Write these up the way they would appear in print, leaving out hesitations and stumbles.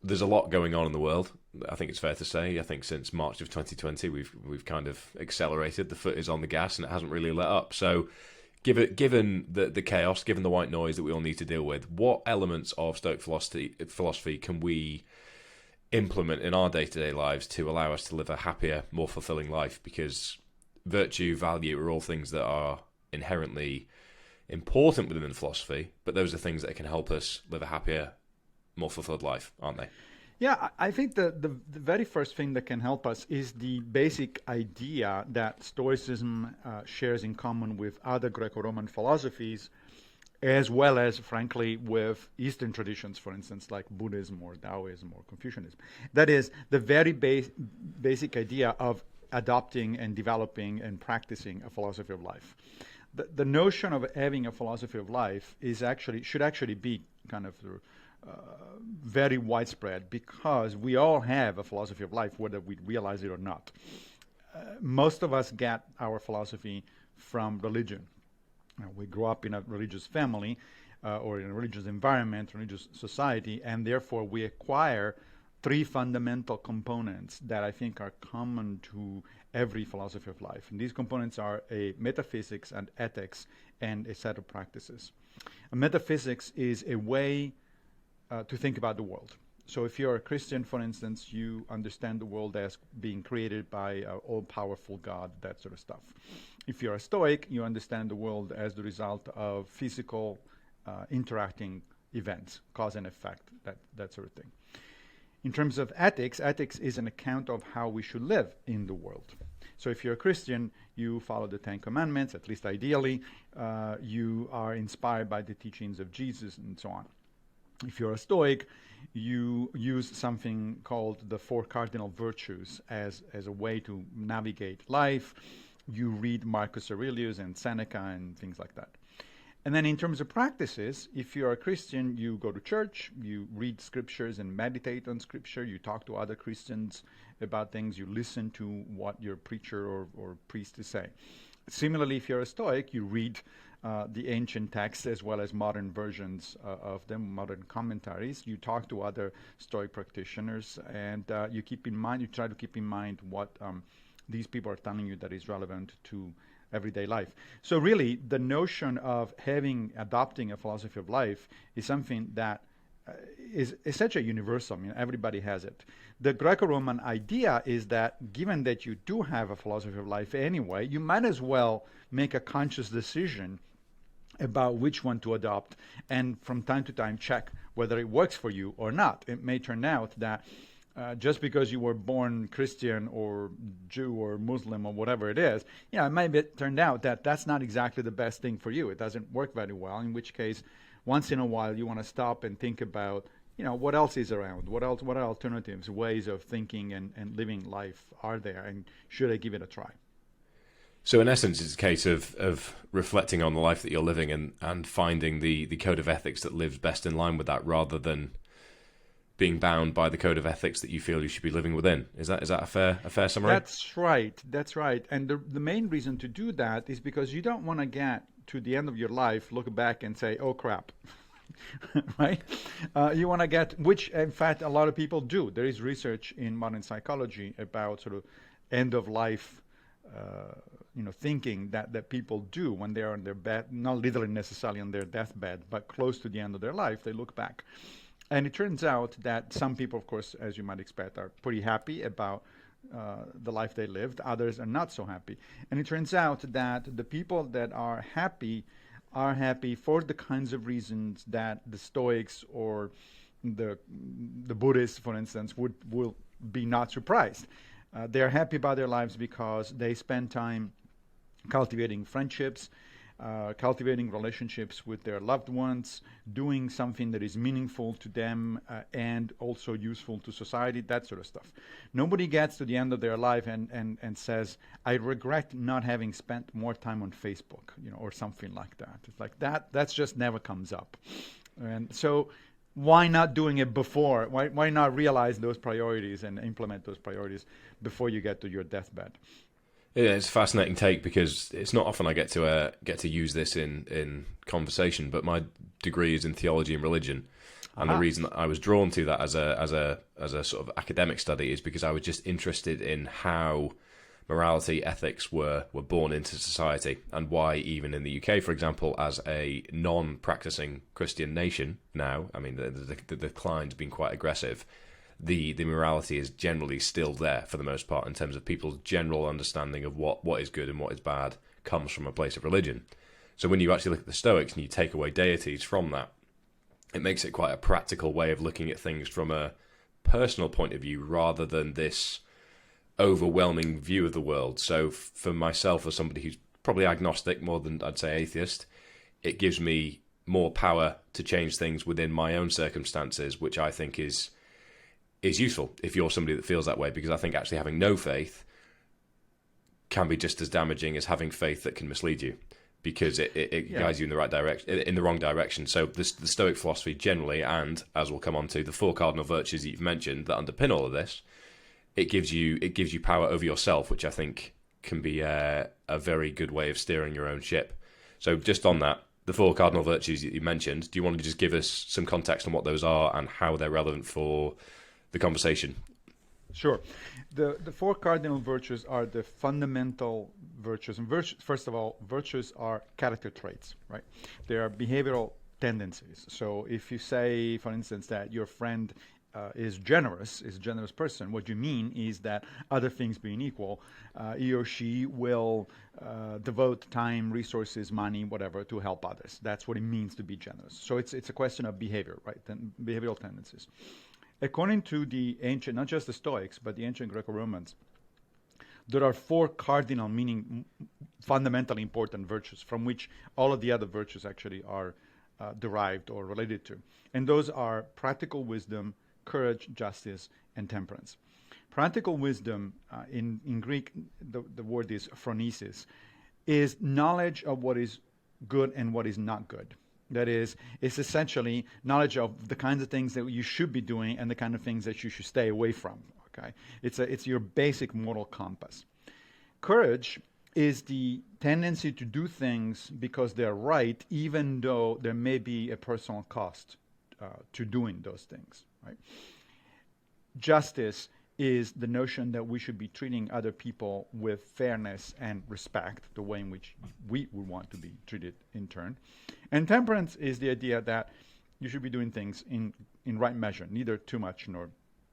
there's a lot going on in the world. I think it's fair to say. I think since March of 2020, we've kind of accelerated. The foot is on the gas, and it hasn't really let up. So, given the chaos, given the white noise that we all need to deal with, what elements of Stoic philosophy can we implement in our day-to-day lives to allow us to live a happier, more fulfilling life? Because virtue, value are all things that are inherently important within philosophy, but those are things that can help us live a happier, more fulfilled life, aren't they? Yeah, I think the very first thing that can help us is the basic idea that Stoicism shares in common with other Greco-Roman philosophies, as well as, frankly, with Eastern traditions, for instance, like Buddhism or Taoism or Confucianism. That is the very basic idea of adopting and developing and practicing a philosophy of life. The notion of having a philosophy of life should actually be kind of very widespread, because we all have a philosophy of life, whether we realize it or not. Most of us get our philosophy from religion. We grow up in a religious family or in a religious environment, religious society, and therefore we acquire three fundamental components that I think are common to every philosophy of life. And these components are a metaphysics, and ethics, and a set of practices. A metaphysics is a way to think about the world. So if you're a Christian, for instance, you understand the world as being created by an all-powerful God, that sort of stuff. If you're a Stoic, you understand the world as the result of physical interacting events, cause and effect, that sort of thing. In terms of ethics, ethics is an account of how we should live in the world. So if you're a Christian, you follow the Ten Commandments, at least ideally. You are inspired by the teachings of Jesus and so on. If you're a Stoic, you use something called the Four Cardinal Virtues as a way to navigate life. You read Marcus Aurelius and Seneca and things like that. And then in terms of practices, if you're a Christian, you go to church, you read scriptures and meditate on scripture, you talk to other Christians about things, you listen to what your preacher or priest is saying. Similarly, if you're a Stoic, you read the ancient texts as well as modern versions of them, modern commentaries. You talk to other Stoic practitioners, and you try to keep in mind what these people are telling you that is relevant to everyday life. So really, the notion of adopting a philosophy of life is something that is essentially universal. I mean, everybody has it. The Greco-Roman idea is that given that you do have a philosophy of life anyway, you might as well make a conscious decision about which one to adopt, and from time to time check whether it works for you or not. It may turn out that just because you were born Christian or Jew or Muslim or whatever it is, it might be turned out that that's not exactly the best thing for you. It doesn't work very well, in which case, once in a while, you want to stop and think about, what else is around? What are alternatives, ways of thinking and living life are there, and should I give it a try? So in essence, it's a case of reflecting on the life that you're living and finding the code of ethics that lives best in line with that, rather than being bound by the code of ethics that you feel you should be living within. Is that a fair summary? That's right. And the main reason to do that is because you don't want to get to the end of your life, look back and say, oh crap, right? You want to get, which in fact a lot of people do. There is research in modern psychology about sort of end of life thinking that people do when they're on their bed, not literally necessarily on their deathbed, but close to the end of their life, they look back. And it turns out that some people, of course, as you might expect, are pretty happy about the life they lived. Others are not so happy. And it turns out that the people that are happy for the kinds of reasons that the Stoics or the Buddhists, for instance, will be not surprised. They're happy about their lives because they spend time cultivating friendships, cultivating relationships with their loved ones, doing something that is meaningful to them and also useful to society, that sort of stuff. Nobody gets to the end of their life and says, I regret not having spent more time on Facebook, or something like that. It's like that's just never comes up. And so why not doing it before? Why not realize those priorities and implement those priorities before you get to your deathbed? Yeah, it's a fascinating take, because it's not often I get to use this in conversation, but my degree is in theology and religion. And the Aha. reason that I was drawn to that as a sort of academic study is because I was just interested in how morality, ethics were born into society, and why even in the UK, for example, as a non-practicing Christian nation now, I mean, the decline's been quite aggressive. The morality is generally still there for the most part in terms of people's general understanding of what is good and what is bad comes from a place of religion. So when you actually look at the Stoics and you take away deities from that, it makes it quite a practical way of looking at things from a personal point of view rather than this overwhelming view of the world. So for myself, as somebody who's probably agnostic more than I'd say atheist, it gives me more power to change things within my own circumstances, which I think is useful if you're somebody that feels that way, because I think actually having no faith can be just as damaging as having faith that can mislead you, because it guides you in the right direction, in the wrong direction. So the Stoic philosophy generally, and as we'll come on to, the four cardinal virtues that you've mentioned that underpin all of this, it gives you power over yourself, which I think can be a very good way of steering your own ship. So just on that, the four cardinal virtues that you mentioned, do you want to just give us some context on what those are and how they're relevant for the conversation? Sure. The four cardinal virtues are the fundamental virtues. And first of all, virtues are character traits, right? They are behavioral tendencies. So if you say, for instance, that your friend is a generous person, what you mean is that other things being equal, he or she will devote time, resources, money, whatever, to help others. That's what it means to be generous. So it's a question of behavior, right? Behavioral tendencies. According to the ancient, not just the Stoics, but the ancient Greco-Romans, there are four cardinal, meaning fundamentally important virtues, from which all of the other virtues actually are derived or related to. And those are practical wisdom, courage, justice, and temperance. Practical wisdom, in Greek, the word is phronesis, is knowledge of what is good and what is not good. That is, it's essentially knowledge of the kinds of things that you should be doing and the kind of things that you should stay away from. Okay, it's your basic moral compass. Courage is the tendency to do things because they're right, even though there may be a personal cost to doing those things. Right. Justice is the notion that we should be treating other people with fairness and respect, the way in which we would want to be treated in turn. And temperance is the idea that you should be doing things in right measure, neither too much nor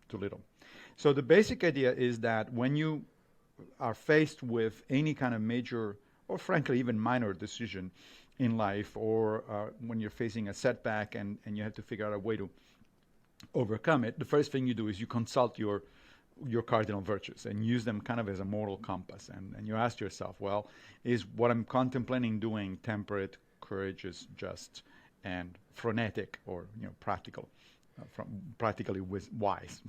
too little. So the basic idea is that when you are faced with any kind of major, or frankly even minor decision in life, or when you're facing a setback and you have to figure out a way to overcome it, the first thing you do is you consult your cardinal virtues and use them kind of as a moral compass. And you ask yourself, well, is what I'm contemplating doing temperate, courageous, just, and phronetic, or practical, practically wise?